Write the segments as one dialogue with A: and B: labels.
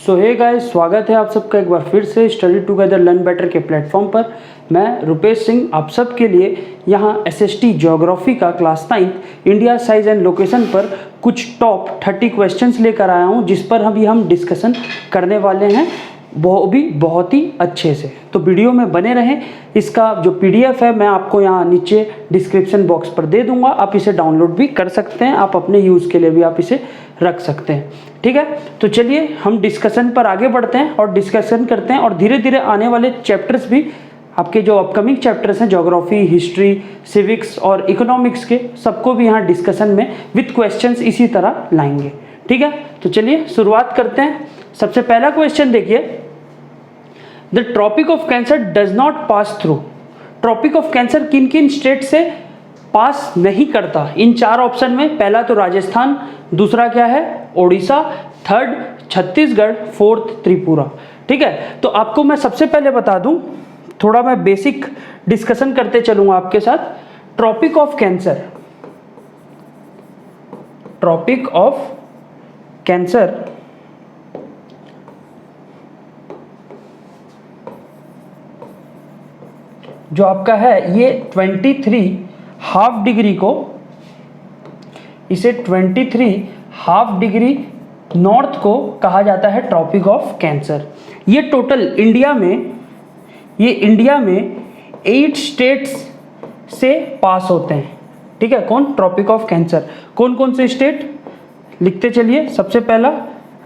A: सो hey guys, स्वागत है आप सबका एक बार फिर से स्टडी टुगेदर लर्न बेटर के प्लेटफॉर्म पर। मैं रुपेश सिंह आप सब के लिए यहाँ एसएसटी ज्योग्राफी का class 9 India size and location पर कुछ टॉप 30 क्वेश्चंस लेकर आया हूँ, जिस पर अभी हम डिस्कशन करने वाले हैं, वो भी बहुत ही अच्छे से। तो वीडियो में बने रहें। इसका जो पीडीएफ है मैं आपको यहाँ नीचे डिस्क्रिप्शन बॉक्स पर दे दूंगा, आप इसे डाउनलोड भी कर सकते हैं, आप अपने यूज़ के लिए भी आप इसे रख सकते हैं। ठीक है, तो चलिए हम डिस्कशन पर आगे बढ़ते हैं और डिस्कशन करते हैं, और धीरे धीरे आने वाले चैप्टर्स भी आपके जो अपकमिंग चैप्टर्स हैं ज्योग्राफी, हिस्ट्री, सिविक्स और इकोनॉमिक्स के, सबको भी यहाँ डिस्कशन में विथ क्वेश्चंस इसी तरह लाएंगे। ठीक है, तो चलिए शुरुआत करते हैं। सबसे पहला क्वेश्चन देखिए, the tropic of cancer does not pass through. Tropic of cancer किन किन स्टेट से पास नहीं करता? इन चार ऑप्शन में पहला तो राजस्थान, दूसरा क्या है ओडिशा, थर्ड छत्तीसगढ़, फोर्थ त्रिपुरा। ठीक है, तो आपको मैं सबसे पहले बता दूं, थोड़ा मैं बेसिक डिस्कशन करते चलूंगा आपके साथ। Tropic of cancer, tropic of cancer जो आपका है ये 23 हाफ डिग्री को, इसे 23 हाफ डिग्री नॉर्थ को कहा जाता है ट्रॉपिक ऑफ कैंसर। ये टोटल इंडिया में 8 स्टेट्स से पास होते हैं। ठीक है, कौन? Tropic of cancer. कौन कौन से स्टेट लिखते चलिए। सबसे पहला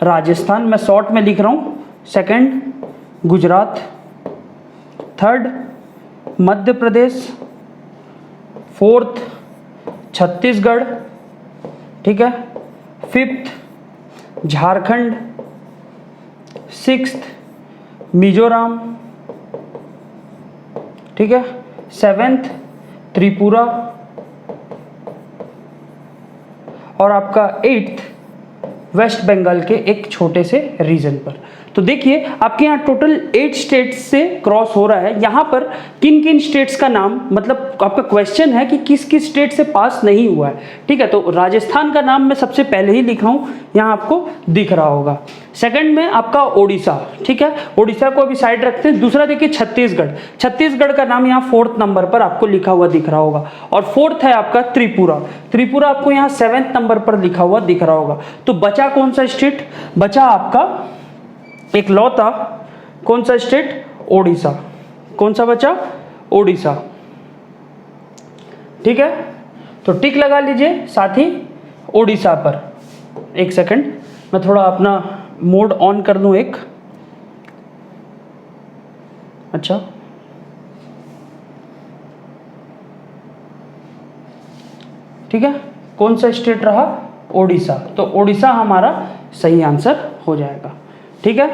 A: राजस्थान, मैं शॉर्ट में लिख रहा हूँ। Second Gujarat, third Madhya Pradesh, fourth Chhattisgarh, ठीक है, फिफ्थ झारखंड, सिक्स्थ मिजोरम, ठीक है, सेवेंथ त्रिपुरा, और आपका 8th वेस्ट बंगाल के एक छोटे से रीजन पर। तो देखिए आपके यहाँ टोटल 8 स्टेट्स से क्रॉस हो रहा है। यहाँ पर किन किन स्टेट्स का नाम, मतलब आपका क्वेश्चन है कि किस किस स्टेट से पास नहीं हुआ है। ठीक है, तो राजस्थान का नाम मैं सबसे पहले ही लिख रहा हूँ, यहाँ आपको दिख रहा होगा। सेकंड में आपका ओडिशा, ठीक है, ओडिशा को अभी साइड रखते हैं। दूसरा देखिए छत्तीसगढ़, छत्तीसगढ़ का नाम यहाँ 4th नंबर पर आपको लिखा हुआ दिख रहा होगा। और फोर्थ है आपका त्रिपुरा, त्रिपुरा आपको यहाँ 7th नंबर पर लिखा हुआ दिख रहा होगा। तो बचा कौन सा स्टेट? बचा आपका एक लौता, कौन सा स्टेट? ओडिशा। कौन सा बचा? ओडिशा। ठीक है, तो टिक लगा लीजिए साथ ही ओडिशा पर। एक सेकंड, मैं थोड़ा अपना मोड ऑन कर लूं एक। अच्छा, ठीक है, कौन सा स्टेट रहा? ओडिशा। तो ओडिशा हमारा सही आंसर हो जाएगा। ठीक है,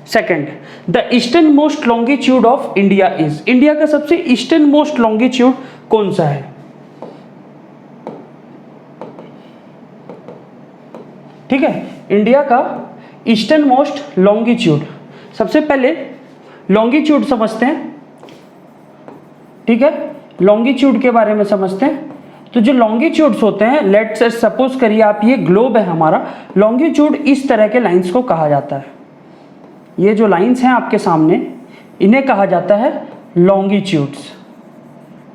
A: second, the eastern most longitude of India is. India का सबसे ईस्टर्न मोस्ट लॉन्गिट्यूड कौन सा है? ठीक है, इंडिया का ईस्टर्न मोस्ट लॉन्गिट्यूड, सबसे पहले लॉन्गिट्यूड समझते हैं। ठीक है, लॉन्गिट्यूड के बारे में समझते हैं। तो जो लॉन्गिट्यूड्स होते हैं, लेट्स सपोज करिए आप, ये ग्लोब है हमारा, लॉन्गिट्यूड इस तरह के लाइंस को कहा जाता है। ये जो लाइंस हैं आपके सामने, इन्हें कहा जाता है लॉन्गिट्यूड्स।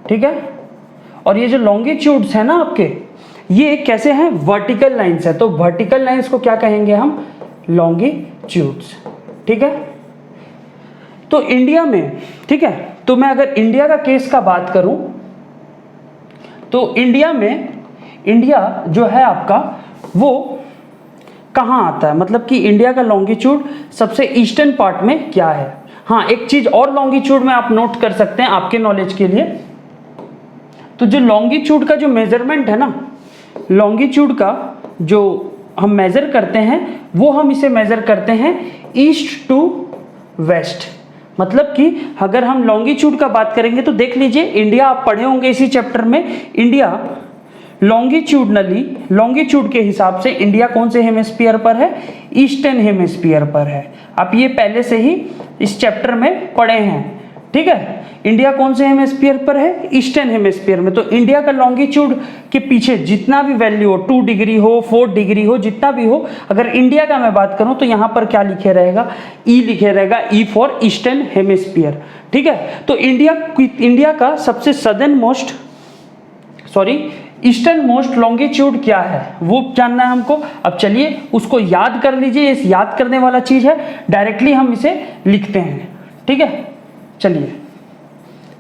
A: ठीक है, और ये जो लॉन्गिट्यूड्स हैं ना आपके, ये कैसे हैं? वर्टिकल लाइंस है। तो वर्टिकल लाइंस को क्या कहेंगे हम? लॉन्गिट्यूड्स। ठीक है, तो इंडिया में, ठीक है, तो मैं अगर इंडिया का केस का बात करूं तो इंडिया में, इंडिया जो है आपका वो कहाँ आता है, मतलब कि इंडिया का लॉन्गिट्यूड सबसे ईस्टर्न पार्ट में क्या है? हाँ, एक चीज और लॉन्गिट्यूड में आप नोट कर सकते हैं आपके नॉलेज के लिए। तो जो लॉन्गिट्यूड का जो मेजरमेंट है ना, लॉन्गिट्यूड का जो हम मेजर करते हैं, वो हम इसे मेजर करते हैं ईस्ट टू वेस्ट। मतलब कि अगर हम लॉन्गिट्यूड का बात करेंगे तो देख लीजिए, इंडिया आप पढ़े होंगे इसी चैप्टर में, इंडिया लॉन्गिट्यूडनली, लॉन्गिट्यूड के हिसाब से इंडिया कौन से हेमिस्फीयर पर है? ईस्टर्न हेमिस्फीयर पर है। आप ये पहले से ही इस चैप्टर में पढ़े हैं। ठीक है। इंडिया कौन से हेमिस्फीयर पर है? ईस्टर्न हेमिस्फीयर में। तो इंडिया का लॉन्गिट्यूड के पीछे जितना भी वैल्यू हो, 2 डिग्री हो, 4 डिग्री हो, जितना भी हो, अगर इंडिया का मैं बात करूं तो यहां पर क्या लिखे रहेगा? ई लिखे रहेगा, ई फॉर ईस्टर्न हेमिस्फीयर। ठीक है। तो इंडिया का सबसे ईस्टर्न मोस्ट लॉन्गिट्यूड क्या है वो जानना है हमको। अब चलिए उसको याद कर लीजिए, इस याद करने वाला चीज है, डायरेक्टली हम इसे लिखते हैं। ठीक है, चलिए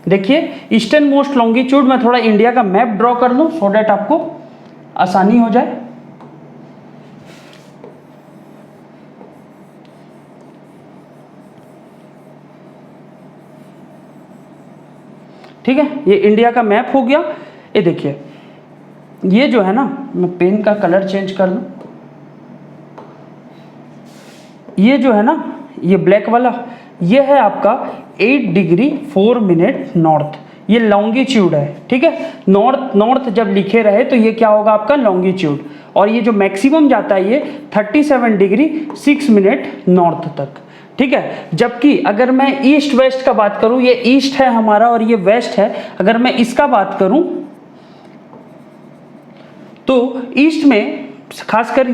A: देखिए ईस्टर्न मोस्ट लॉन्गिट्यूड, मैं थोड़ा इंडिया का मैप ड्रॉ कर लूं सो डैट आपको आसानी हो जाए। ठीक है, ये इंडिया का मैप हो गया। ये देखिए, ये जो है ना, मैं पेन का कलर चेंज कर लूं, ये जो है ना, ये ब्लैक वाला, ये है आपका 8 डिग्री 4 मिनट नॉर्थ, ये लॉन्गिट्यूड है। ठीक है, नॉर्थ जब लिखे रहे तो ये क्या होगा आपका? लॉन्गिट्यूड। और ये जो मैक्सिमम जाता है ये 37 डिग्री 6 मिनट नॉर्थ तक। ठीक है, जबकि अगर मैं ईस्ट वेस्ट का बात करूं, ये ईस्ट है हमारा और ये वेस्ट है, अगर मैं इसका बात करूं तो ईस्ट में खासकर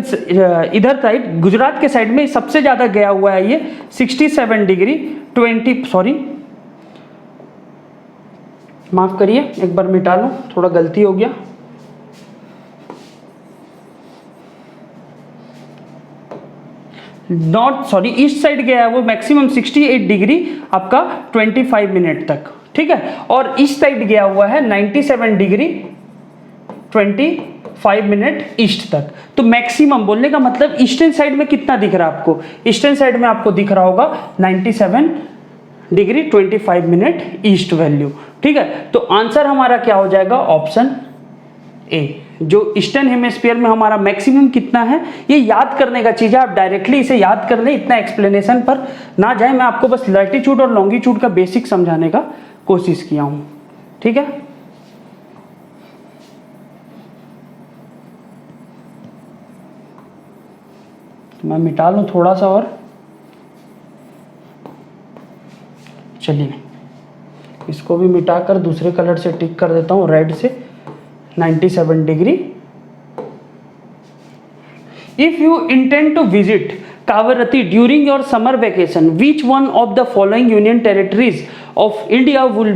A: इधर साइड गुजरात के साइड में सबसे ज्यादा गया हुआ है ये 67 डिग्री 20, सॉरी माफ करिए एक बार मिटा लूं, थोड़ा गलती हो गया। ईस्ट साइड गया है वो मैक्सिमम 68 डिग्री आपका 25 मिनट तक। ठीक है, और ईस्ट साइड गया हुआ है 97 डिग्री 25 मिनट ईस्ट तक। तो मैक्सिमम बोलने का मतलब ईस्टर्न साइड में कितना दिख रहा है आपको? ईस्टर्न साइड में आपको दिख रहा होगा 97 डिग्री 25 मिनट ईस्ट वैल्यू। ठीक है, तो आंसर हमारा क्या हो जाएगा? Option A. जो ईस्टर्न हेमिस्फीयर में हमारा मैक्सिमम कितना है, ये याद करने का चीज है, आप डायरेक्टली इसे याद कर ले, इतना एक्सप्लेनेशन पर ना जाए। मैं आपको बस लैटिट्यूड और लॉन्गिट्यूड का बेसिक समझाने का कोशिश किया हूं। ठीक है, मैं मिटा लूं थोड़ा सा और, चलिए इसको भी मिटाकर दूसरे कलर से टिक कर देता हूं, रेड से 97 degree. If you intend to visit Kavaratti during your summer vacation, which one of the following union territories of India will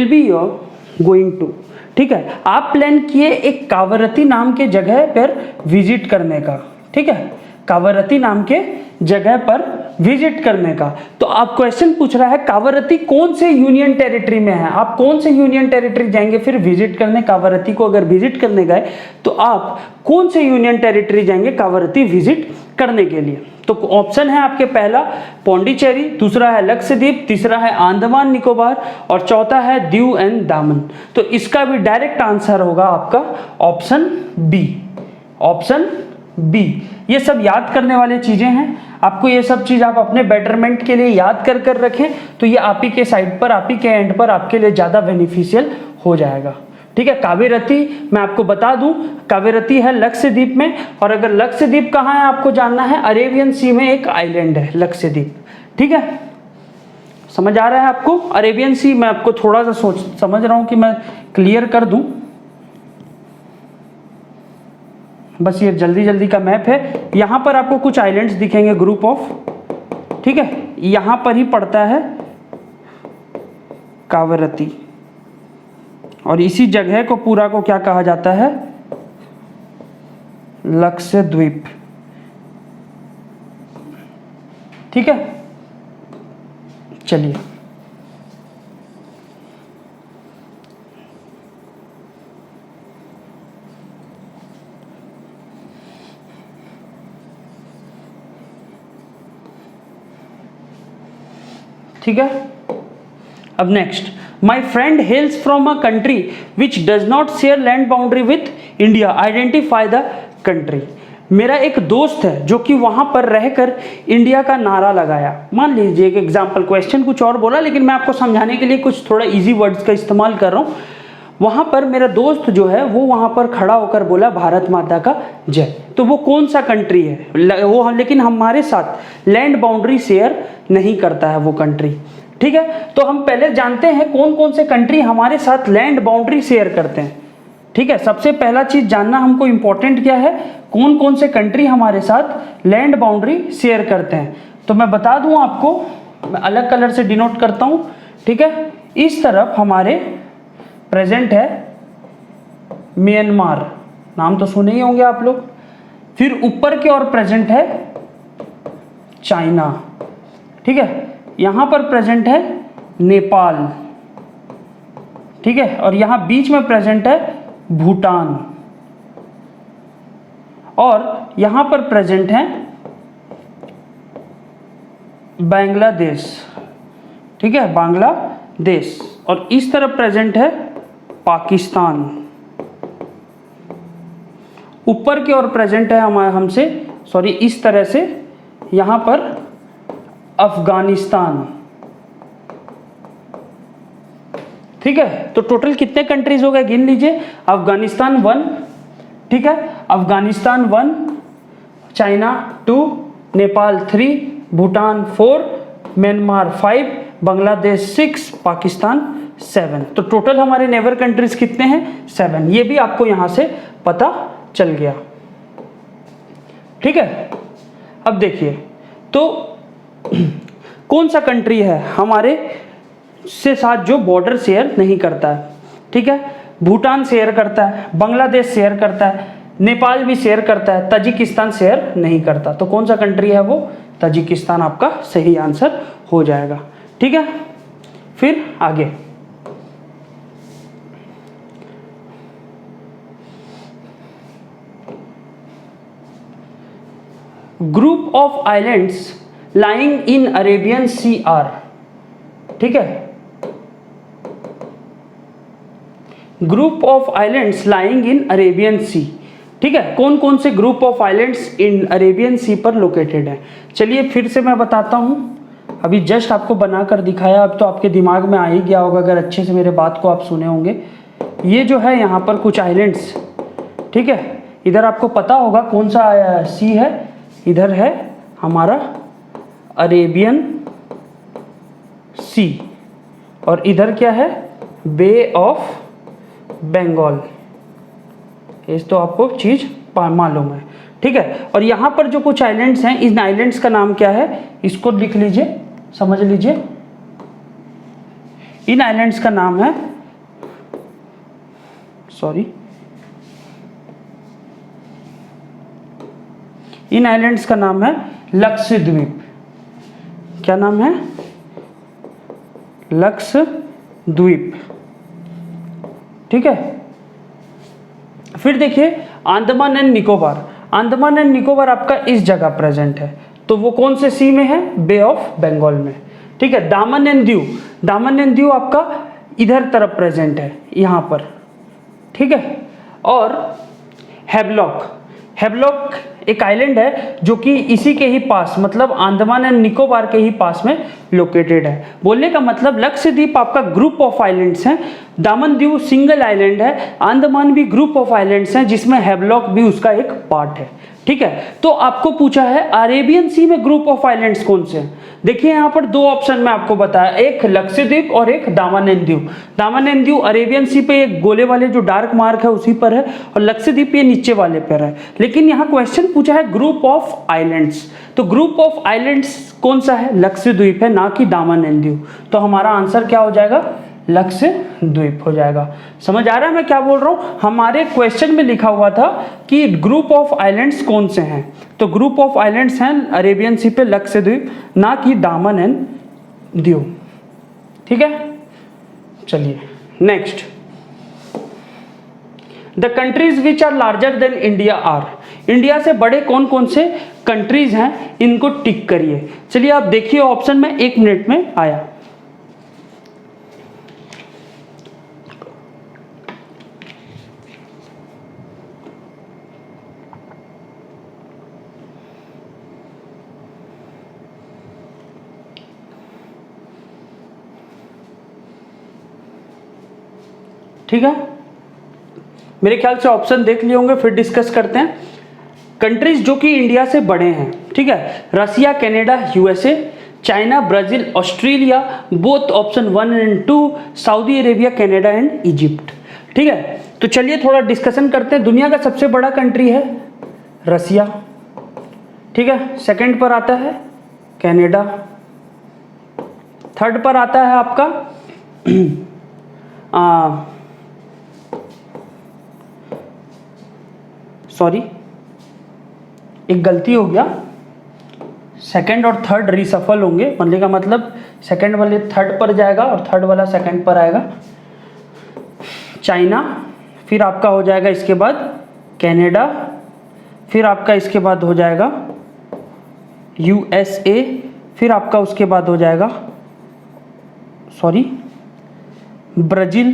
A: be your going to. ठीक है, आप प्लान किए एक कावरती नाम के जगह पर विजिट करने का। ठीक है, कावरती नाम के जगह पर विजिट करने का। तो आप क्वेश्चन पूछ रहा है कावरती कौन से यूनियन टेरिटरी में है, आप कौन से यूनियन टेरिटरी जाएंगे फिर विजिट करने? कावरती को अगर विजिट करने गए तो आप कौन से यूनियन टेरिटरी जाएंगे कावरती विजिट करने के लिए? तो ऑप्शन है आपके, पहला पौंडीचेरी, दूसरा है लक्षद्वीप, तीसरा है अंडमान निकोबार और चौथा है दीव एंड दामन। तो इसका भी डायरेक्ट आंसर होगा आपका ऑप्शन बी। Option B. ये सब याद करने वाली चीजें हैं, आपको ये सब चीज आप अपने बेटरमेंट के लिए याद कर रखें तो ये आप ही के साइड पर, आप ही के एंड पर आपके लिए ज्यादा बेनिफिशियल हो जाएगा। ठीक है, कावेरती मैं आपको बता दूं, कावेरती है लक्षद्वीप में, और अगर लक्षद्वीप कहाँ है आपको जानना है, अरेबियन सी में एक आइलैंड है लक्षद्वीप। ठीक है, समझ आ रहा है आपको? अरेबियन सी मैं आपको थोड़ा सा समझ रहा हूं कि मैं क्लियर कर दूं, बस ये जल्दी का मैप है। यहां पर आपको कुछ आइलैंड्स दिखेंगे, ग्रुप ऑफ। ठीक है, यहां पर ही पड़ता है कावरती, और इसी जगह को पूरा को क्या कहा जाता है? लक्षद्वीप। ठीक है, चलिए ठीक है। अब next, my friend हेल्स from a country which does not share land boundary with India, identify the country. मेरा एक दोस्त है जो कि वहां पर रहकर इंडिया का नारा लगाया। मान लीजिए एक एग्जाम्पल, क्वेश्चन कुछ और बोला लेकिन मैं आपको समझाने के लिए कुछ थोड़ा इजी वर्ड्स का इस्तेमाल कर रहा हूं। वहां पर मेरा दोस्त जो है वो वहां पर खड़ा होकर बोला भारत माता का जय। तो वो कौन सा कंट्री है वो, लेकिन हमारे साथ लैंड बाउंड्री शेयर नहीं करता है वो कंट्री। ठीक है, तो हम पहले जानते हैं कौन कौन से कंट्री हमारे साथ लैंड बाउंड्री शेयर करते हैं। ठीक है, सबसे पहला चीज जानना हमको इंपॉर्टेंट क्या है, कौन कौन से कंट्री हमारे साथ लैंड बाउंड्री शेयर करते हैं। तो मैं बता दूं आपको, मैं अलग कलर से डिनोट करता हूं। ठीक है, इस तरफ हमारे प्रेजेंट है म्यांमार, नाम तो सुने ही होंगे आप लोग। फिर ऊपर की ओर प्रेजेंट है चाइना। ठीक है, यहां पर प्रेजेंट है नेपाल। ठीक है, और यहां बीच में प्रेजेंट है भूटान, और यहां पर प्रेजेंट है बांग्लादेश। ठीक है, बांग्लादेश, और इस तरफ प्रेजेंट है पाकिस्तान। ऊपर की ओर प्रेजेंट है हमसे इस तरह से यहां पर अफगानिस्तान। ठीक है, तो टोटल कितने कंट्रीज हो गए गिन लीजिए। अफगानिस्तान 1, ठीक है, अफगानिस्तान 1, चाइना 2, नेपाल 3, भूटान 4, म्यांमार 5, बांग्लादेश 6, पाकिस्तान 7। तो टोटल हमारे नेबर कंट्रीज कितने हैं 7। ये भी आपको यहां से पता चल गया। ठीक है, अब देखिए तो कौन सा कंट्री है हमारे से साथ जो बॉर्डर शेयर नहीं करता है। ठीक है, भूटान शेयर करता है, बांग्लादेश शेयर करता है, नेपाल भी शेयर करता है, ताजिकिस्तान शेयर नहीं करता। तो कौन सा कंट्री है वो, ताजिकिस्तान आपका सही आंसर हो जाएगा। ठीक है, फिर आगे group of islands lying in Arabian Sea are. ठीक है, group of islands lying in Arabian Sea. ठीक है, कौन कौन से group of islands in Arabian Sea पर लोकेटेड है। चलिए फिर से मैं बताता हूं, अभी जस्ट आपको बनाकर दिखाया, अब तो आपके दिमाग में आ ही गया होगा अगर अच्छे से मेरे बात को आप सुने होंगे। ये जो है यहाँ पर कुछ आइलैंड्स, ठीक है, इधर आपको पता होगा कौन सा सी है, इधर है हमारा अरेबियन सी, और इधर क्या है, बे ऑफ बंगाल। ये तो आपको चीज मालूम है। ठीक है, और यहां पर जो कुछ आइलैंड्स हैं, इन आइलैंड्स का नाम क्या है, इसको लिख लीजिए, समझ लीजिए। इन आइलैंड्स का नाम है, इन आइलैंड्स का नाम है लक्षद्वीप। क्या नाम है, लक्षद्वीप। ठीक है, फिर देखिए अंडमान एंड निकोबार। अंडमान एंड निकोबार आपका इस जगह प्रेजेंट है, तो वो कौन से सी में है, बे ऑफ बंगाल में। ठीक है, दामन एंड दीव, दामन एंड दीव आपका इधर तरफ प्रेजेंट है, यहां पर। ठीक है, और हैवलॉक, हैवलॉक एक आइलैंड है जो कि इसी के ही पास, मतलब अंडमान एंड निकोबार के ही पास में लोकेटेड है। बोलने का मतलब लक्षद्वीप आपका ग्रुप ऑफ आइलैंड्स हैं, दामन दीव सिंगल आइलैंड है, अंडमान भी ग्रुप ऑफ आइलैंड्स हैं जिसमें हैवलॉक भी उसका एक पार्ट है। ठीक है, तो आपको पूछा है अरेबियन सी में ग्रुप ऑफ आइलैंड्स कौन से हैं। देखिए यहाँ पर दो ऑप्शन में आपको बताया, एक लक्षद्वीप और एक दामन एंड दीव। दामन एंड दीव अरेबियन सी पे एक गोले वाले जो डार्क मार्क है उसी पर है, और लक्षद्वीप ये नीचे वाले पर है। लेकिन यहाँ क्वेश्चन पूछा है ग्रुप ऑफ आइलैंड्स, तो ग्रुप ऑफ आइलैंड्स कौन सा है, लक्षद्वीप है, ना कि दामन एंड दीव। तो हमारा आंसर क्या हो जाएगा, लक्षद्वीप हो जाएगा। समझ आ रहा है मैं क्या बोल रहा हूं। हमारे क्वेश्चन में लिखा हुआ था कि ग्रुप ऑफ आइलैंड्स कौन से हैं, तो ग्रुप ऑफ आइलैंड्स हैं अरेबियन सी पे लक्षद्वीप, ना कि दामन एंड दीव। ठीक है, चलिए next, the countries which are larger than India are. India से बड़े कौन कौन से कंट्रीज हैं, इनको टिक करिए। चलिए आप देखिए ऑप्शन में 1 मिनट में आया। ठीक है, मेरे ख्याल से ऑप्शन देख लिए होंगे, फिर डिस्कस करते हैं। कंट्रीज जो कि इंडिया से बड़े हैं, ठीक है, Russia, Canada, USA, China, Brazil, Australia, both option 1 and 2, Saudi Arabia, Canada and Egypt. ठीक है, तो चलिए थोड़ा डिस्कशन करते हैं। दुनिया का सबसे बड़ा कंट्री है रसिया, ठीक है। सेकंड पर आता है कनाडा, थर्ड पर आता है आपका सॉरी एक गलती हो गया, सेकंड और थर्ड रीसफल होंगे, बनने का मतलब सेकंड वाले थर्ड पर जाएगा और थर्ड वाला सेकंड पर आएगा। चाइना, फिर आपका हो जाएगा इसके बाद कनाडा, फिर आपका इसके बाद हो जाएगा यूएसए, फिर आपका उसके बाद हो जाएगा ब्राज़ील,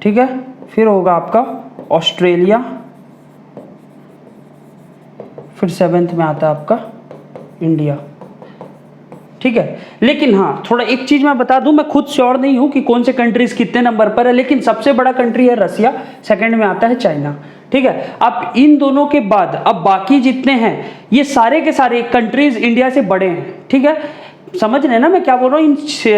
A: ठीक है, फिर होगा आपका ऑस्ट्रेलिया, फिर सेवेंथ में आता है आपका इंडिया। ठीक है, लेकिन हाँ थोड़ा एक चीज मैं बता दूं, मैं खुद श्योर नहीं हूं कि कौन से कंट्रीज कितने नंबर पर है, लेकिन सबसे बड़ा कंट्री है रसिया, सेकंड में आता है चाइना। ठीक है, अब इन दोनों के बाद अब बाकी जितने हैं ये सारे के सारे कंट्रीज इंडिया से बड़े हैं। ठीक है, समझ रहे हैं ना मैं क्या बोल रहा हूँ, इन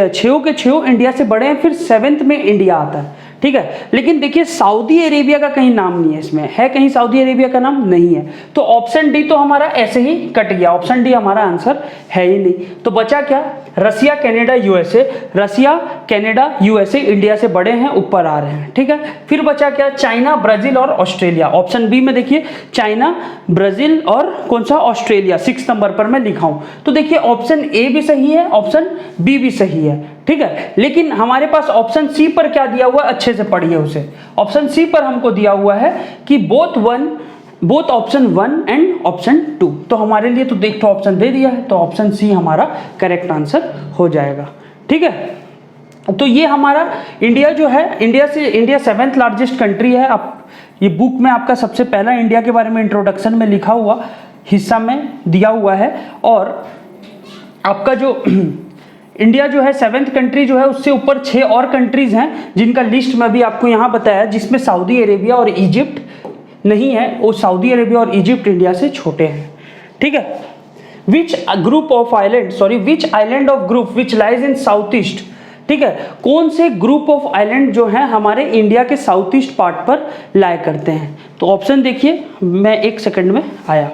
A: छह के छह इंडिया से बड़े हैं, फिर सेवेंथ में इंडिया आता है। ठीक है, लेकिन देखिए सऊदी अरेबिया का कहीं नाम नहीं है, इसमें है कहीं सऊदी अरेबिया का नाम नहीं है, तो ऑप्शन डी तो हमारा ऐसे ही कट गया, ऑप्शन डी हमारा आंसर है ही नहीं। तो बचा क्या, रसिया, कनाडा, यूएसए। रसिया, कनाडा, यूएसए इंडिया से बड़े हैं, ऊपर आ रहे हैं। ठीक है, फिर बचा क्या, चाइना, ब्राजील और ऑस्ट्रेलिया। ऑप्शन बी में देखिए चाइना, ब्राजील और कौन सा, ऑस्ट्रेलिया 6 नंबर पर मैं लिखा हूं। तो देखिए ऑप्शन ए भी सही है, ऑप्शन बी भी सही है। ठीक है, लेकिन हमारे पास ऑप्शन सी पर क्या दिया हुआ है, अच्छे से पढ़िए उसे। ऑप्शन सी पर हमको दिया हुआ है कि बोथ ऑप्शन 1 एंड ऑप्शन 2, तो हमारे लिए तो देख तो ऑप्शन दे दिया है, तो ऑप्शन सी हमारा करेक्ट आंसर हो जाएगा। ठीक है, तो ये हमारा इंडिया जो है, इंडिया 7th लार्जेस्ट कंट्री है। आप ये बुक में आपका सबसे पहला इंडिया के बारे में इंट्रोडक्शन में लिखा हुआ हिस्सा में दिया हुआ है, और आपका जो इंडिया जो है 7th कंट्री जो है, उससे ऊपर 6 और कंट्रीज हैं जिनका लिस्ट मैं भी आपको यहाँ बताया, जिसमें सऊदी अरेबिया और इजिप्ट नहीं है, वो सऊदी अरेबिया और इजिप्ट इंडिया से छोटे हैं। ठीक है, which island of group which lies in south east. ठीक है, कौन से ग्रुप ऑफ आइलैंड जो हैं हमारे इंडिया के साउथ ईस्ट पार्ट पर लाया करते हैं। तो ऑप्शन देखिए, मैं 1 सेकंड में आया।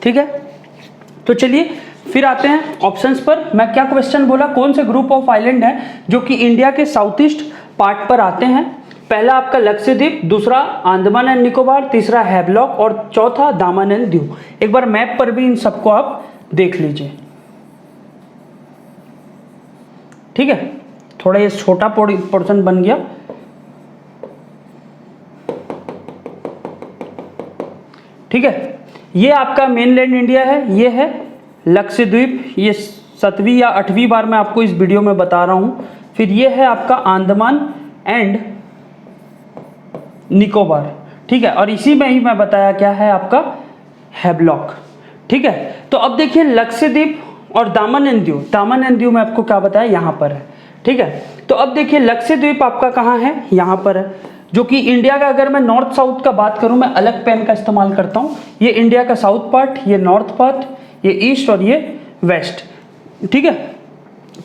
A: ठीक है, तो चलिए फिर आते हैं ऑप्शंस पर। मैं क्या क्वेश्चन बोला, कौन से ग्रुप ऑफ आइलैंड है जो कि इंडिया के साउथ ईस्ट पार्ट पर आते हैं। पहला आपका लक्षद्वीप, दूसरा अंडमान एंड निकोबार, तीसरा हैवलॉक और चौथा दामन एंड दीव। एक बार मैप पर भी इन सबको आप देख लीजिए। ठीक है, थोड़ा ये छोटा पोर्शन बन गया। ठीक है, ये आपका मेनलैंड इंडिया है, ये है लक्षद्वीप, ये 7वीं या 8वीं बार मैं आपको इस वीडियो में बता रहा हूँ। फिर ये है आपका अंडमान एंड निकोबार। ठीक है, और इसी में ही मैं बताया क्या है आपका हैवलॉक। ठीक है, तो अब देखिए लक्षद्वीप और दामन एंड दीव में आपको क्या बताया, यहाँ पर है। ठीक है, तो अब देखिए लक्षद्वीप आपका कहाँ है, यहाँ पर है, जो कि इंडिया का, अगर मैं नॉर्थ साउथ का बात करूं, मैं अलग पेन का इस्तेमाल करता हूं। ये इंडिया का साउथ पार्ट, ये नॉर्थ पार्ट, ये ईस्ट और ये वेस्ट। ठीक है,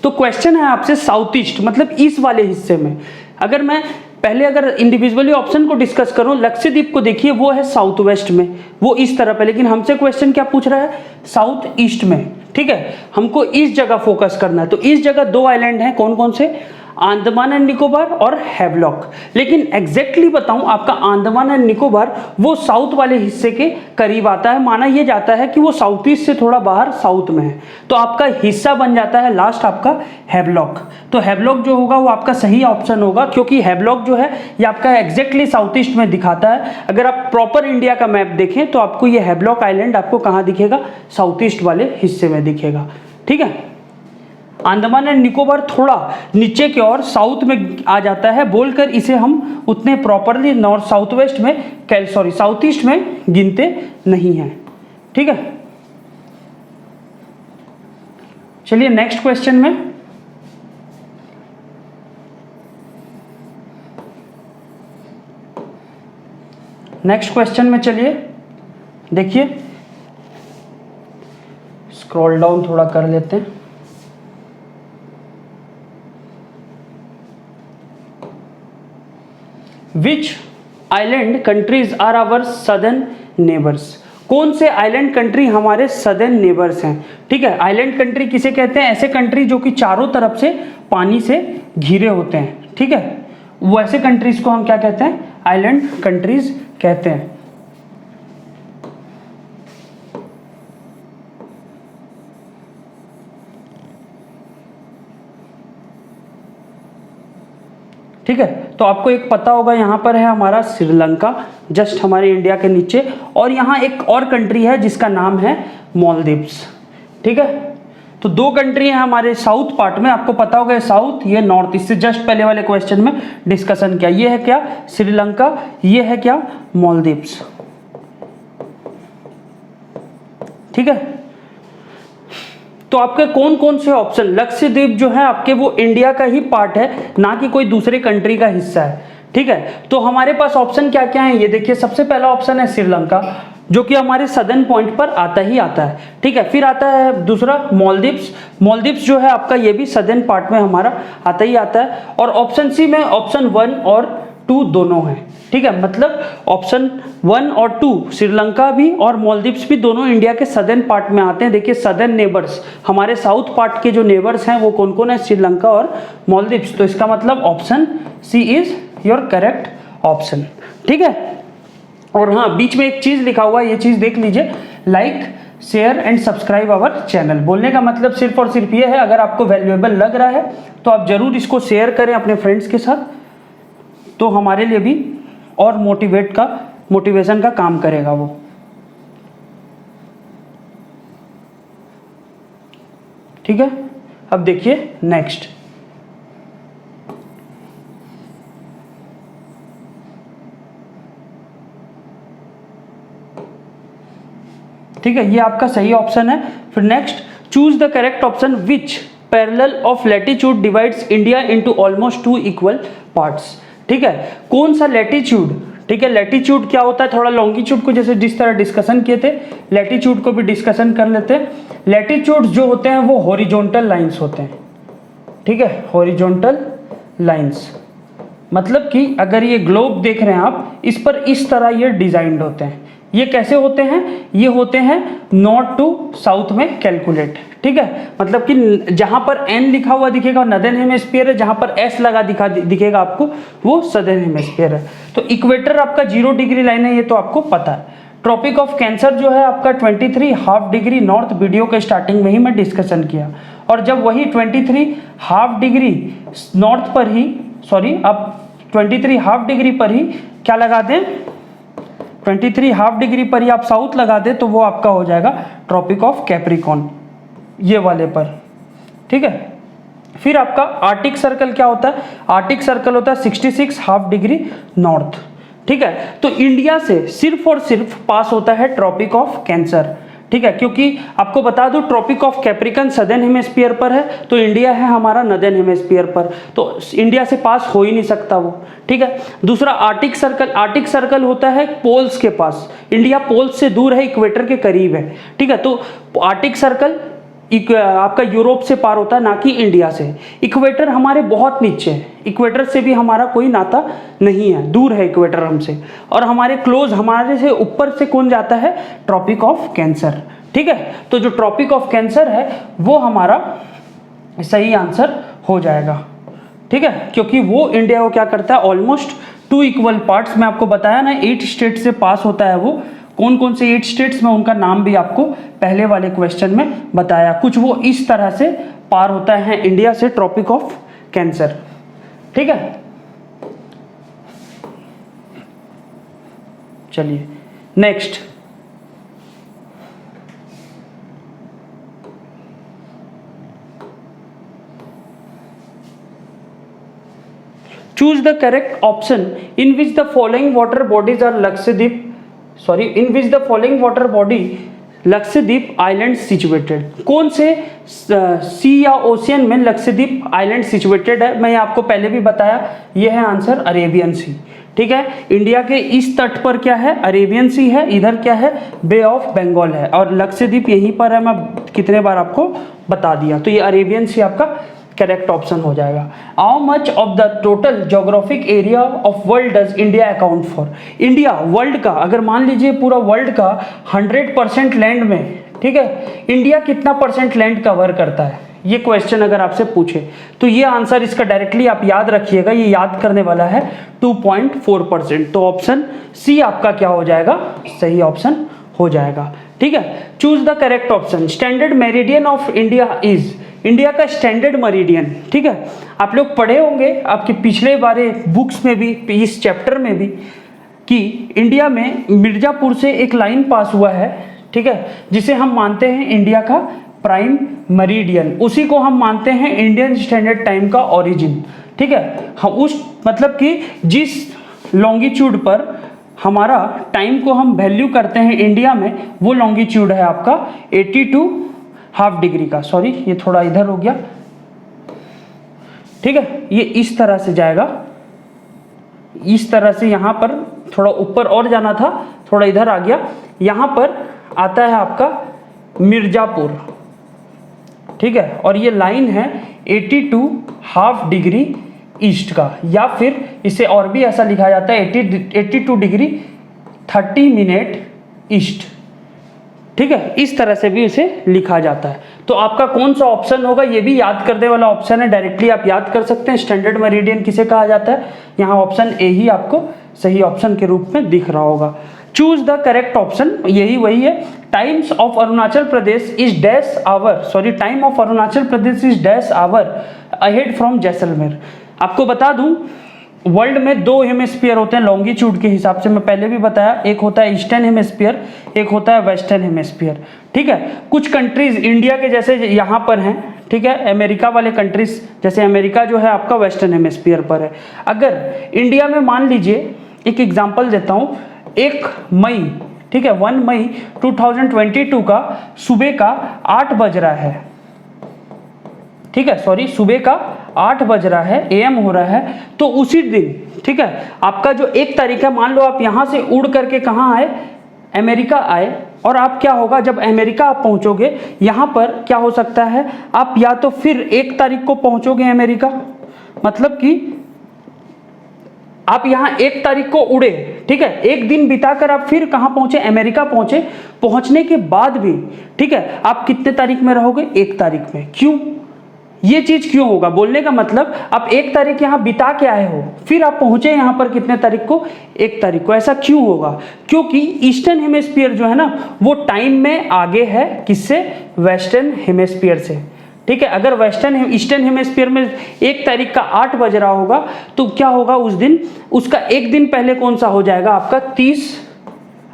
A: तो क्वेश्चन है आपसे साउथ ईस्ट मतलब ईस्ट वाले हिस्से में। अगर मैं पहले अगर इंडिविजुअली ऑप्शन को डिस्कस करूं, लक्षद्वीप को देखिए वो है साउथ वेस्ट में, वो इस तरफ है, लेकिन हमसे क्वेश्चन क्या पूछ रहा है, साउथ ईस्ट में। ठीक है, हमको इस जगह फोकस करना है। तो इस जगह 2 आइलैंड हैं, कौन कौन से, अंडमान एंड निकोबार और हैवलॉक। लेकिन एग्जैक्टली बताऊं, आपका अंडमान एंड निकोबार वो साउथ वाले हिस्से के करीब आता है, माना यह जाता है कि वो साउथ ईस्ट से थोड़ा बाहर साउथ में है, तो आपका हिस्सा बन जाता है लास्ट आपका हैवलॉक। तो हैवलॉक जो होगा वो आपका सही ऑप्शन होगा, क्योंकि हैवलॉक जो है ये आपका एग्जैक्टली साउथ ईस्ट में दिखाता है। अगर आप प्रॉपर इंडिया का मैप देखें तो आपको ये हैवलॉक आइलैंड आपको कहाँ दिखेगा, साउथ ईस्ट वाले हिस्से में दिखेगा। ठीक है, अंडमान एंड निकोबार थोड़ा नीचे की ओर साउथ में आ जाता है, बोलकर इसे हम उतने प्रॉपरली नॉर्थ साउथ वेस्ट में साउथ ईस्ट में गिनते नहीं हैं। ठीक है, चलिए नेक्स्ट क्वेश्चन में, नेक्स्ट क्वेश्चन में चलिए देखिए, स्क्रॉल डाउन थोड़ा कर लेते हैं। Which island countries are our southern neighbours? कौन से आइलैंड कंट्री हमारे सदर्न नेबर्स हैं? ठीक है, आइलैंड कंट्री किसे कहते हैं? ऐसे कंट्री जो कि चारों तरफ से पानी से घिरे होते हैं। ठीक है, वो ऐसे कंट्रीज को हम क्या कहते हैं? आइलैंड कंट्रीज कहते हैं। ठीक है, तो आपको एक पता होगा, यहाँ पर है हमारा श्रीलंका, जस्ट हमारे इंडिया के नीचे, और यहाँ एक और कंट्री है जिसका नाम है मालदीव्स। ठीक है, तो दो कंट्री हैं हमारे साउथ पार्ट में, आपको पता होगा साउथ, ये नॉर्थ, इससे जस्ट पहले वाले क्वेश्चन में डिस्कशन किया। ये है क्या? श्रीलंका, ये है क्या? मालदीव्स। ठीक है, तो आपके कौन कौन से ऑप्शन? लक्षद्वीप जो है आपके वो इंडिया का ही पार्ट है, ना कि कोई दूसरे कंट्री का हिस्सा है। ठीक है, तो हमारे पास ऑप्शन क्या क्या है ये देखिए। सबसे पहला ऑप्शन है श्रीलंका, जो कि हमारे सदर्न पॉइंट पर आता ही आता है। ठीक है, फिर आता है दूसरा मालदीव्स। मालदीव्स जो है आपका ये भी सदर्न पार्ट में हमारा आता ही आता है। और ऑप्शन सी में ऑप्शन 1 और 2 दोनों हैं। ठीक है, मतलब ऑप्शन 1 और 2 श्रीलंका भी और मालदीव्स भी दोनों इंडिया के सदर्न पार्ट में आते हैं। देखिए सदर्न नेबर्स, हमारे साउथ पार्ट के जो नेबर्स हैं वो कौन कौन है? श्रीलंका और मालदीव्स। तो इसका मतलब option C is your correct option. ठीक है, और हाँ बीच में एक चीज लिखा हुआ है, ये चीज देख लीजिए, like share and subscribe our channel. बोलने का मतलब सिर्फ और सिर्फ ये है, अगर आपको वैल्यूएबल लग रहा है तो आप जरूर इसको शेयर करें अपने फ्रेंड्स के साथ, तो हमारे लिए भी और मोटिवेशन का काम करेगा वो। ठीक है, अब देखिए नेक्स्ट। ठीक है, ये आपका सही ऑप्शन है। फिर next, choose the correct option which parallel of latitude divides India into almost 2 equal parts. ठीक है, कौन सा लैटिट्यूड? ठीक है, लैटिट्यूड क्या होता है? थोड़ा लॉन्गिट्यूड को जैसे जिस तरह डिस्कशन किए थे, लैटिट्यूड को भी डिस्कशन कर लेते हैं। लैटिट्यूड जो होते हैं वो हॉरिजॉन्टल लाइंस होते हैं। ठीक है, हॉरिजॉन्टल लाइंस मतलब कि अगर ये ग्लोब देख रहे हैं आप, इस पर इस तरह ये डिजाइंड होते हैं। ये कैसे होते हैं? ये होते हैं नॉर्थ टू साउथ में कैलकुलेट। ठीक है, मतलब कि जहां पर एन लिखा हुआ दिखेगा नदर्न हेमिस्फीयर है, जहां पर एस लगा दिखेगा आपको वो सदर्न हेमिस्फीयर है। तो इक्वेटर आपका 0 डिग्री लाइन है, ये तो आपको पता है। ट्रॉपिक ऑफ कैंसर जो है आपका 23 हाफ डिग्री नॉर्थ, वीडियो के स्टार्टिंग में ही मैं डिस्कशन किया। और जब वही 23 हाफ डिग्री नॉर्थ पर ही, सॉरी अब 23 हाफ डिग्री पर ही क्या लगा दें, 23 हाफ डिग्री पर ही आप साउथ लगा दे तो वो आपका हो जाएगा ट्रॉपिक ऑफ कैप्रिकॉर्न, ये वाले पर। ठीक है, फिर आपका आर्टिक सर्कल क्या होता है? आर्टिक सर्कल होता है 66 हाफ डिग्री नॉर्थ। ठीक है, तो इंडिया से सिर्फ और सिर्फ पास होता है ट्रॉपिक ऑफ कैंसर। ठीक है, क्योंकि आपको बता दूं tropic of capricorn southern hemisphere पर है, तो इंडिया है हमारा नदर्न हेमिस्फीयर पर, तो इंडिया से पास हो ही नहीं सकता वो। ठीक है, दूसरा आर्टिक सर्कल, आर्टिक सर्कल होता है पोल्स के पास, इंडिया पोल्स से दूर है, इक्वेटर के करीब है। ठीक है, तो आर्टिक सर्कल आपका यूरोप से पार होता है, ना कि इंडिया से। इक्वेटर हमारे बहुत नीचे है, इक्वेटर से भी हमारा कोई नाता नहीं है, दूर है इक्वेटर हमसे। और हमारे क्लोज, हमारे से ऊपर से कौन जाता है? Tropic of cancer. ठीक है, तो जो ट्रॉपिक ऑफ कैंसर है वो हमारा सही आंसर हो जाएगा। ठीक है, क्योंकि वो इंडिया को क्या करता है? ऑलमोस्ट 2 इक्वल पार्ट्स में आपको बताया ना, 8 स्टेट से पास होता है वो। कौन कौन से 8 स्टेट्स में, उनका नाम भी आपको पहले वाले क्वेश्चन में बताया। कुछ वो इस तरह से पार होता है इंडिया से ट्रॉपिक ऑफ कैंसर। ठीक है, चलिए next. Choose the correct option in which the following water bodies are Lakshadweep, in which the following water body Lakshadweep island situated? कौन से सी या ओशियन में लक्षद्वीप आइलैंड सिचुएटेड है? मैं आपको पहले भी बताया, ये है आंसर अरेबियन सी। ठीक है, इंडिया के इस तट पर क्या है? अरेबियन सी है। इधर क्या है? बे ऑफ बंगाल है। और लक्षद्वीप यहीं पर है, मैं कितने बार आपको बता दिया। तो ये अरेबियन सी आपका करेक्ट ऑप्शन हो जाएगा। How much of the total geographic area of world does India account for? India world का, अगर मान लीजिए पूरा वर्ल्ड का 100% लैंड में, ठीक है, इंडिया कितना परसेंट लैंड कवर करता है? ये क्वेश्चन अगर आपसे पूछे तो ये आंसर इसका डायरेक्टली आप याद रखिएगा, ये याद करने वाला है 2.4%। तो ऑप्शन सी आपका क्या हो जाएगा? सही ऑप्शन हो जाएगा। ठीक है, choose the correct option. Standard meridian of India is? India का स्टैंडर्ड मेरिडियन, ठीक है, आप लोग पढ़े होंगे आपके पिछले बारे बुक्स में भी, इस चैप्टर में भी, कि इंडिया में मिर्जापुर से एक लाइन पास हुआ है, ठीक है, जिसे हम मानते हैं इंडिया का प्राइम मेरिडियन। उसी को हम मानते हैं इंडियन स्टैंडर्ड टाइम का ओरिजिन। ठीक है, हम उस मतलब कि जिस लॉन्गिट्यूड पर हमारा टाइम को हम वैल्यू करते हैं इंडिया में, वो लॉन्गिट्यूड है आपका 82.5 डिग्री का। सॉरी, ये थोड़ा इधर हो गया। ठीक है, ये इस तरह से जाएगा, इस तरह से यहाँ पर थोड़ा ऊपर और जाना था, थोड़ा इधर आ गया। यहाँ पर आता है आपका मिर्जापुर, ठीक है, और ये लाइन है 82.5 डिग्री ईस्ट का, या फिर इसे और भी ऐसा लिखा जाता है 82 डिग्री 30 मिनट ईस्ट। ठीक है, इस तरह से भी इसे लिखा जाता है। तो आपका कौन सा ऑप्शन होगा? ये भी याद करने वाला ऑप्शन है, डायरेक्टली आप याद कर सकते हैं। स्टैंडर्ड मेरिडियन किसे कहा जाता है? यहाँ ऑप्शन ए ही आपको सही ऑप्शन के रूप में दिख रहा होगा। चूज द करेक्ट ऑप्शन, यही वही है। Times of Arunachal Pradesh is dash hour, sorry, time of Arunachal Pradesh is dash hour ahead from Jaisalmer. आपको बता दूं, वर्ल्ड में 2 हेमिस्फीयर होते हैं लॉन्गिट्यूड के हिसाब से, मैं पहले भी बताया। एक होता है ईस्टर्न हेमिस्फीयर, एक होता है वेस्टर्न हेमिस्फीयर। ठीक है, कुछ कंट्रीज इंडिया के जैसे यहाँ पर हैं, ठीक है, अमेरिका वाले कंट्रीज, जैसे अमेरिका जो है आपका वेस्टर्न हेमिस्फीयर पर है। अगर इंडिया में मान लीजिए, एक एग्जांपल देता हूँ, 1 मई, ठीक है, 1 मई 2022 का सुबह का 8 बज रहा है, ठीक है, सॉरी, सुबह का 8 बज रहा है, AM हो रहा है। तो उसी दिन, ठीक है, आपका जो 1 तारीख है, मान लो आप यहाँ से उड़ करके कहाँ आए? अमेरिका आए। और आप क्या होगा, जब अमेरिका आप पहुँचोगे, यहाँ पर क्या हो सकता है, आप या तो फिर 1 तारीख को पहुँचोगे अमेरिका, मतलब कि आप यहाँ 1 तारीख को उड़े, ठीक है, 1 दिन बिताकर आप फिर कहाँ पहुंचे? अमेरिका पहुंचे। पहुंचने के बाद भी, ठीक है, आप कितने तारीख में रहोगे? 1 तारीख में। क्यों? ये चीज क्यों होगा? बोलने का मतलब, आप 1 तारीख यहाँ बिता के आए हो, फिर आप पहुंचे यहाँ पर कितने तारीख को? 1 तारीख को। ऐसा क्यों होगा? क्योंकि ईस्टर्न हेमिस्फीयर जो है ना, वो टाइम में आगे है किससे? वेस्टर्न हेमिस्फीयर से। ठीक है, अगर ईस्टर्न हेमिस्फीयर में 1 तारीख का 8 बज रहा होगा, तो क्या होगा उस दिन? उसका 1 दिन पहले कौन सा हो जाएगा आपका? 30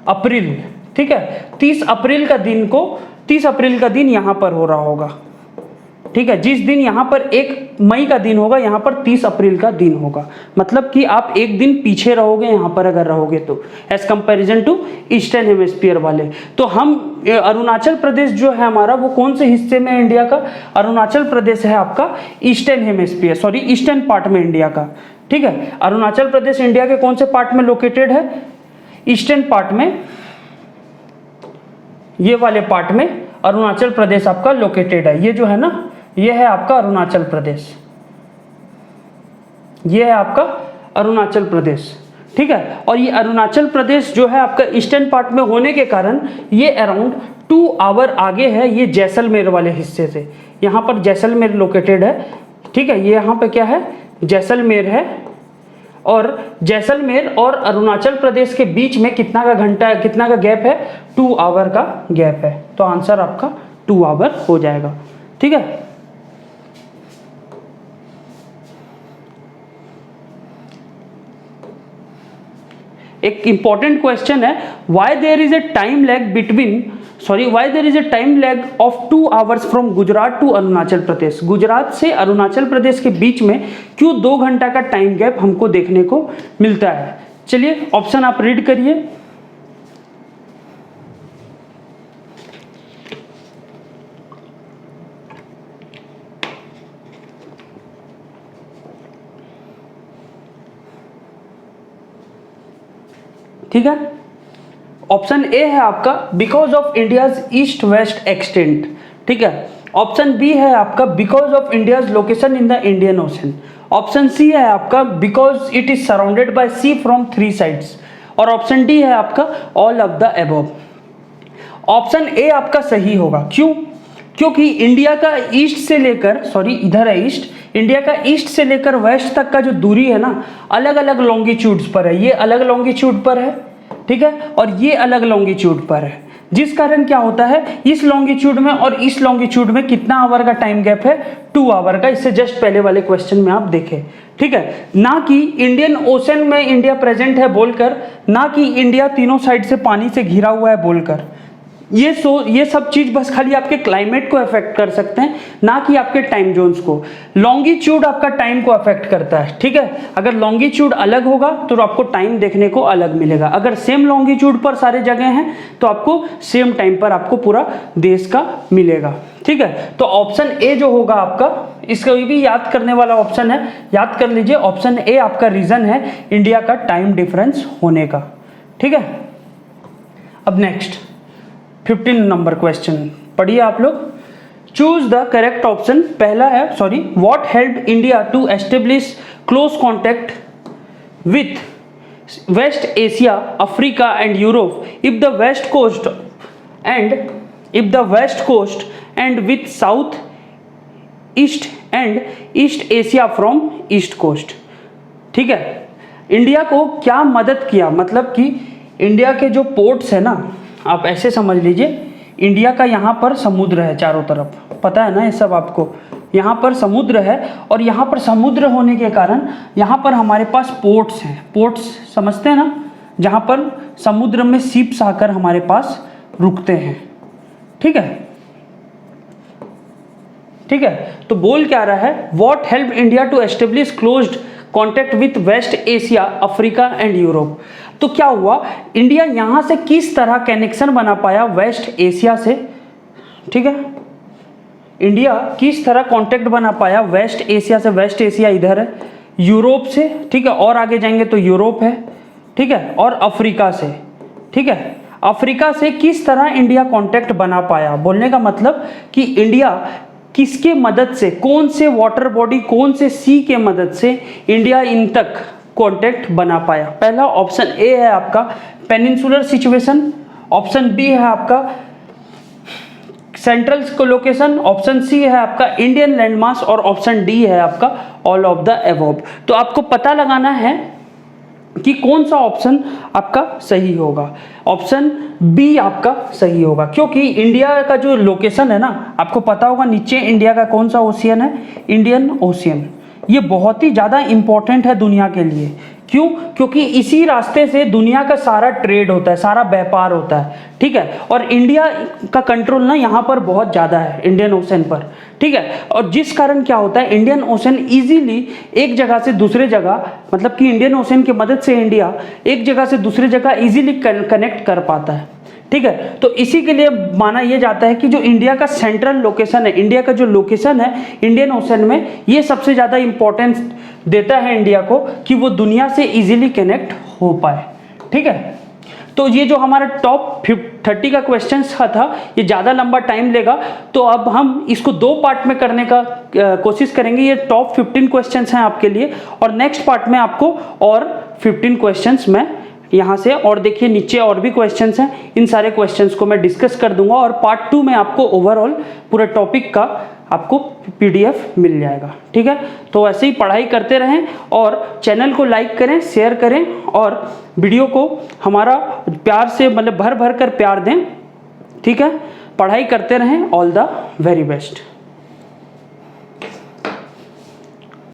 A: अप्रैल। ठीक है, 30 अप्रैल का दिन को, 30 अप्रैल का दिन यहाँ पर हो रहा होगा। ठीक है, जिस दिन यहाँ पर 1 मई का दिन होगा, यहाँ पर 30 अप्रैल का दिन होगा। मतलब कि आप 1 दिन पीछे रहोगे यहाँ पर अगर रहोगे तो, as comparison to eastern hemisphere वाले। तो हम अरुणाचल प्रदेश जो है हमारा, वो कौन से हिस्से में है इंडिया का? अरुणाचल प्रदेश है आपका eastern hemisphere, sorry, eastern part में इंडिया का। ठीक है, अरुणाचल प्रदेश इंडिया के कौन से पार्ट में लोकेटेड है? ईस्टर्न पार्ट में, ये वाले पार्ट में अरुणाचल प्रदेश आपका लोकेटेड है। ये जो है ना, ये है आपका अरुणाचल प्रदेश, ये है आपका अरुणाचल प्रदेश। ठीक है, और ये अरुणाचल प्रदेश जो है आपका ईस्टर्न पार्ट में होने के कारण ये अराउंड 2 आवर आगे है ये जैसलमेर वाले हिस्से से। यहाँ पर जैसलमेर लोकेटेड है। ठीक है, ये यहाँ पे क्या है? जैसलमेर है। और जैसलमेर और अरुणाचल प्रदेश के बीच में कितना का गैप है? 2 आवर का गैप है। तो आंसर आपका 2 आवर हो जाएगा। ठीक है, एक इंपॉर्टेंट क्वेश्चन है, why there is a time lag of 2 hours from Gujarat to Arunachal Pradesh? Gujarat से अरुणाचल प्रदेश के बीच में क्यों 2 घंटा का टाइम गैप हमको देखने को मिलता है? चलिए ऑप्शन आप रीड करिए। ठीक है। ऑप्शन ए है आपका because of India's east west extent, ठीक है। ऑप्शन बी है आपका because of India's location in the Indian ocean. Option C है आपका because it is surrounded by sea from 3 sides. और ऑप्शन डी है आपका all of the above. Option A आपका सही होगा, क्यों? क्योंकि इंडिया का ईस्ट से लेकर, सॉरी इधर है ईस्ट, इंडिया का ईस्ट से लेकर वेस्ट तक का जो दूरी है ना, अलग अलग लॉन्गिट्यूड्स पर है। ये अलग लॉन्गिट्यूड पर है, ठीक है, और ये अलग लॉन्गिट्यूड पर है, जिस कारण क्या होता है, इस लॉन्गिट्यूड में और इस लॉन्गिट्यूड में कितना आवर का टाइम गैप है, 2 आवर का। इससे जस्ट पहले वाले क्वेश्चन में आप देखें, ठीक है। ना कि इंडियन ओशन में इंडिया प्रेजेंट है बोलकर, ना कि इंडिया तीनों साइड से पानी से घिरा हुआ है बोलकर। ये सब चीज बस खाली आपके क्लाइमेट को अफेक्ट कर सकते हैं, ना कि आपके टाइम जोन्स को। लॉन्गिट्यूड आपका टाइम को अफेक्ट करता है, ठीक है। अगर लॉन्गिट्यूड अलग होगा तो आपको टाइम देखने को अलग मिलेगा। अगर सेम लॉन्गिट्यूड पर सारे जगह हैं तो आपको सेम टाइम पर आपको पूरा देश का मिलेगा, ठीक है। तो ऑप्शन ए जो होगा आपका, इसका भी याद करने वाला ऑप्शन है, याद कर लीजिए। ऑप्शन ए आपका रीजन है इंडिया का टाइम डिफरेंस होने का, ठीक है। अब नेक्स्ट 15 नंबर क्वेश्चन पढ़िए आप लोग। Choose the correct option. पहला है, sorry, what help India to establish close contact with west Asia, Africa and Europe if the west coast and with south east and east Asia from east coast, ठीक है। India को क्या मदद किया, मतलब कि इंडिया के जो पोर्ट्स है ना, आप ऐसे समझ लीजिए, इंडिया का यहाँ पर समुद्र है चारों तरफ, पता है ना ये सब आपको। यहाँ पर समुद्र है और यहाँ पर समुद्र होने के कारण यहाँ पर हमारे पास पोर्ट्स हैं। पोर्ट्स समझते हैं ना, जहाँ पर समुद्र में शिप्स आकर हमारे पास रुकते हैं, ठीक है, ठीक है। तो बोल क्या रहा है, what help India to establish closed contact with west Asia, Africa and Europe. तो क्या हुआ, इंडिया यहां से किस तरह कनेक्शन बना पाया वेस्ट एशिया से, ठीक है। इंडिया किस तरह कांटेक्ट बना पाया वेस्ट एशिया से, वेस्ट एशिया इधर है, यूरोप से, ठीक है, और आगे जाएंगे तो यूरोप है, ठीक है, और अफ्रीका से, ठीक है। अफ्रीका से किस तरह इंडिया कांटेक्ट बना पाया, बोलने का मतलब कि इंडिया किसके मदद से, कौन से वाटर बॉडी, कौन से सी के मदद से इंडिया इन तक कांटेक्ट बना पाया। पहला ऑप्शन ए है आपका पेनिनसुलर सिचुएशन, ऑप्शन बी है आपका सेंट्रल कोलोकेशन, ऑप्शन सी है आपका इंडियन लैंडमास और ऑप्शन डी है आपका ऑल ऑफ द अबव। तो आपको पता लगाना है कि कौन सा ऑप्शन आपका सही होगा। ऑप्शन बी आपका सही होगा, क्योंकि इंडिया का जो लोकेशन है ना, आपको पता होगा नीचे इंडिया का कौन सा ओशियन है, इंडियन ओशियन। ये बहुत ही ज़्यादा इम्पोर्टेंट है दुनिया के लिए। क्यों? क्योंकि इसी रास्ते से दुनिया का सारा ट्रेड होता है, सारा व्यापार होता है, ठीक है। और इंडिया का कंट्रोल ना यहाँ पर बहुत ज़्यादा है, इंडियन ओशन पर, ठीक है। और जिस कारण क्या होता है, इंडियन ओशन इजीली एक जगह से दूसरे जगह, मतलब कि इंडियन ओशन की मदद से इंडिया एक जगह से दूसरे जगह इजीली कनेक्ट कर पाता है, ठीक है। तो इसी के लिए माना यह जाता है कि जो इंडिया का सेंट्रल लोकेशन है, इंडिया का जो लोकेशन है इंडियन ओशन में, ये सबसे ज़्यादा इंपॉर्टेंस देता है इंडिया को कि वो दुनिया से इजीली कनेक्ट हो पाए, ठीक है। तो ये जो हमारा टॉप 30 का क्वेश्चन था, ये ज़्यादा लंबा टाइम लेगा, तो अब हम इसको 2 पार्ट में करने का कोशिश करेंगे। ये टॉप 15 क्वेश्चंस हैं आपके लिए, और नेक्स्ट पार्ट में आपको और 15 क्वेश्चंस मैं यहाँ से, और देखिए नीचे और भी क्वेश्चंस हैं, इन सारे क्वेश्चंस को मैं डिस्कस कर दूंगा, और पार्ट 2 में आपको ओवरऑल पूरे टॉपिक का आपको PDF मिल जाएगा, ठीक है। तो ऐसे ही पढ़ाई करते रहें, और चैनल को लाइक करें, शेयर करें, और वीडियो को हमारा प्यार से, मतलब भर भर कर प्यार दें, ठीक है। पढ़ाई करते रहें। All the very best.